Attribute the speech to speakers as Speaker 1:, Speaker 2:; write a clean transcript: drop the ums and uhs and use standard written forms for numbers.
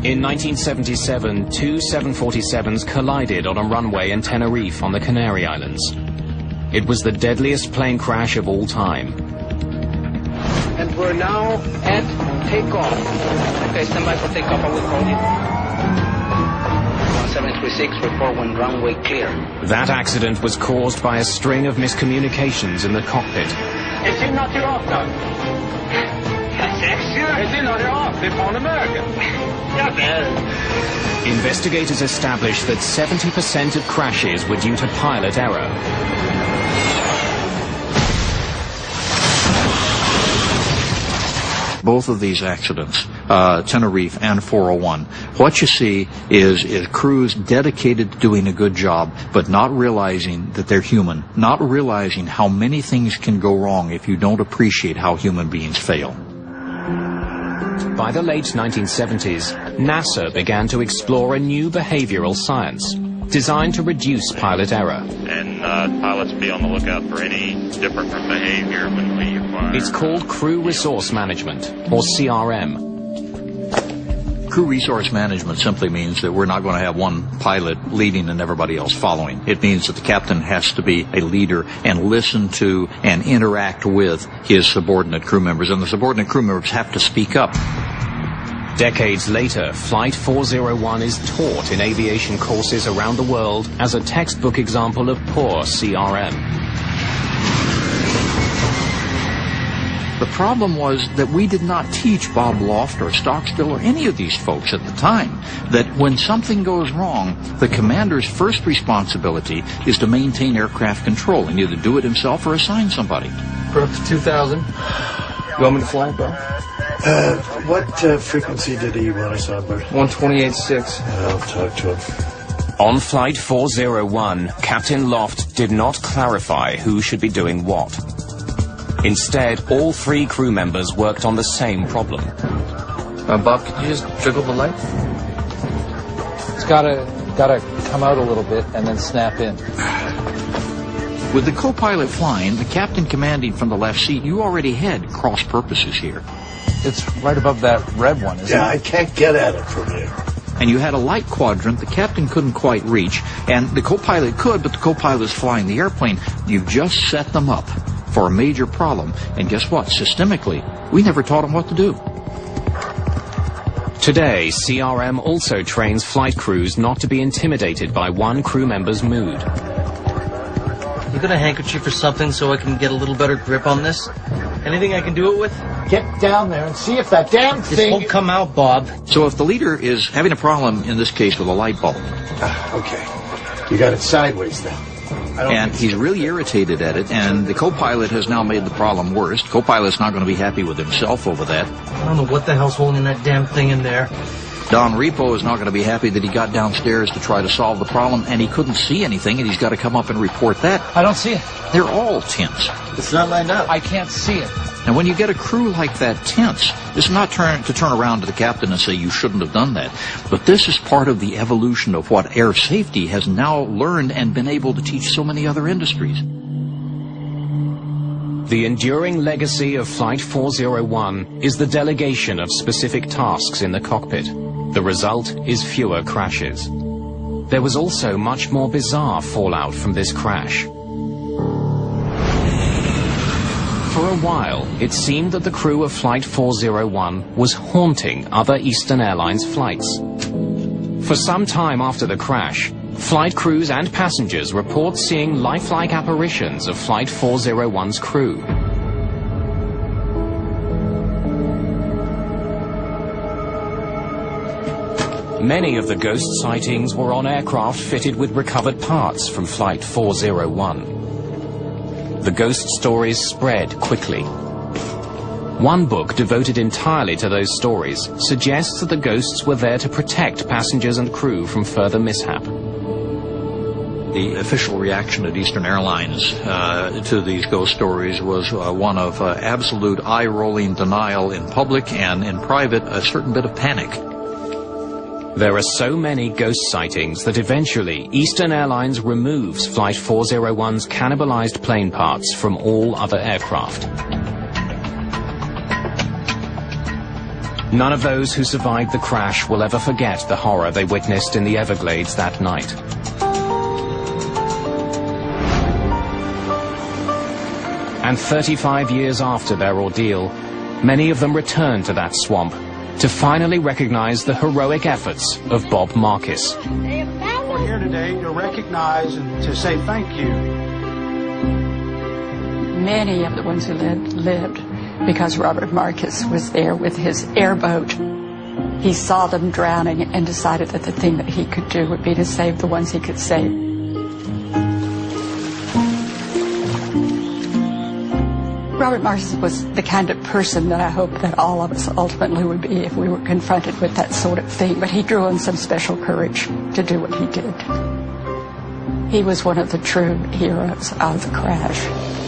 Speaker 1: In 1977, two 747s collided on a runway in Tenerife on the Canary Islands. It was the deadliest plane crash of all time.
Speaker 2: And we're now at takeoff. Okay, stand by for takeoff, I will call you. 1736, report when runway clear.
Speaker 1: That accident was caused by a string of miscommunications in the cockpit.
Speaker 3: Is it not your off, Doug? Is it not your off? They're on America.
Speaker 1: Investigators established that 70% of crashes were due to pilot error.
Speaker 4: Both of these accidents, Tenerife and 401, what you see is crews dedicated to doing a good job, but not realizing that they're human, not realizing how many things can go wrong if you don't appreciate how human beings fail.
Speaker 1: By the late 1970s, NASA began to explore a new behavioral science designed to reduce pilot error.
Speaker 5: And pilots be on the lookout for any different behavior when we fire.
Speaker 1: It's called Crew Resource Management, or CRM.
Speaker 4: Crew resource management simply means that we're not going to have one pilot leading and everybody else following. It means that the captain has to be a leader and listen to and interact with his subordinate crew members, and the subordinate crew members have to speak up.
Speaker 1: Decades later, Flight 401 is taught in aviation courses around the world as a textbook example of poor CRM.
Speaker 4: The problem was that we did not teach Bob Loft or Stockstill or any of these folks at the time that when something goes wrong, the commander's first responsibility is to maintain aircraft control and either do it himself or assign somebody.
Speaker 6: We're up to 2,000. You want me to fly, bro?
Speaker 7: What frequency did he want us on, Bert?
Speaker 6: 128.6.
Speaker 7: I'll talk to him.
Speaker 1: On Flight 401, Captain Loft did not clarify who should be doing what. Instead, all three crew members worked on the same problem.
Speaker 6: Bob, could you just jiggle the light? It's gotta come out a little bit and then snap in.
Speaker 4: With the co-pilot flying, the captain commanding from the left seat, you already had cross purposes here.
Speaker 6: It's right above that red one, isn't it?
Speaker 7: Yeah, I can't get at it from here.
Speaker 4: And you had a light quadrant the captain couldn't quite reach, and the co-pilot could, but the co-pilot is flying the airplane. You've just set them up for a major problem. And guess what? Systemically, we never taught them what to do.
Speaker 1: Today, CRM also trains flight crews not to be intimidated by one crew member's mood.
Speaker 8: You got a handkerchief or something so I can get a little better grip on this? Anything I can do it with?
Speaker 7: Get down there and see if that damn
Speaker 8: This
Speaker 7: thing...
Speaker 8: won't come out, Bob.
Speaker 4: So if the leader is having a problem, in this case with a light bulb,
Speaker 7: Okay. You got it sideways then.
Speaker 4: and he's really irritated at it, and the co-pilot has now made the problem worse. Co-pilot's not going to be happy with himself over that.
Speaker 8: I don't know what the hell's holding that damn thing in there.
Speaker 4: Don Repo is not going to be happy that he got downstairs to try to solve the problem, and he couldn't see anything, and he's got to come up and report that.
Speaker 6: I don't see it.
Speaker 4: They're all tense.
Speaker 8: It's not lined up.
Speaker 6: I can't see it.
Speaker 4: And when you get a crew like that tense, it's not to turn around to the captain and say you shouldn't have done that. But this is part of the evolution of what air safety has now learned and been able to teach so many other industries.
Speaker 1: The enduring legacy of Flight 401 is the delegation of specific tasks in the cockpit. The result is fewer crashes. There was also much more bizarre fallout from this crash. For a while, it seemed that the crew of Flight 401 was haunting other Eastern Airlines flights. For some time after the crash, flight crews and passengers report seeing lifelike apparitions of Flight 401's crew. Many of the ghost sightings were on aircraft fitted with recovered parts from Flight 401. The ghost stories spread quickly. One book devoted entirely to those stories suggests that the ghosts were there to protect passengers and crew from further mishap.
Speaker 4: The official reaction at Eastern Airlines to these ghost stories was one of absolute eye-rolling denial in public, and in private, a certain bit of panic.
Speaker 1: There are so many ghost sightings that eventually Eastern Airlines removes Flight 401's cannibalized plane parts from all other aircraft. None of those who survived the crash will ever forget the horror they witnessed in the Everglades that night. And 35 years after their ordeal, many of them returned to that swamp to finally recognize the heroic efforts of Bob Marcus.
Speaker 9: We're here today to recognize and to say thank you.
Speaker 10: Many of the ones who lived because Robert Marcus was there with his airboat. He saw them drowning and decided that the thing that he could do would be to save the ones he could save. Robert Marcus was the kind of person that I hope that all of us ultimately would be if we were confronted with that sort of thing. But he drew on some special courage to do what he did. He was one of the true heroes of the crash.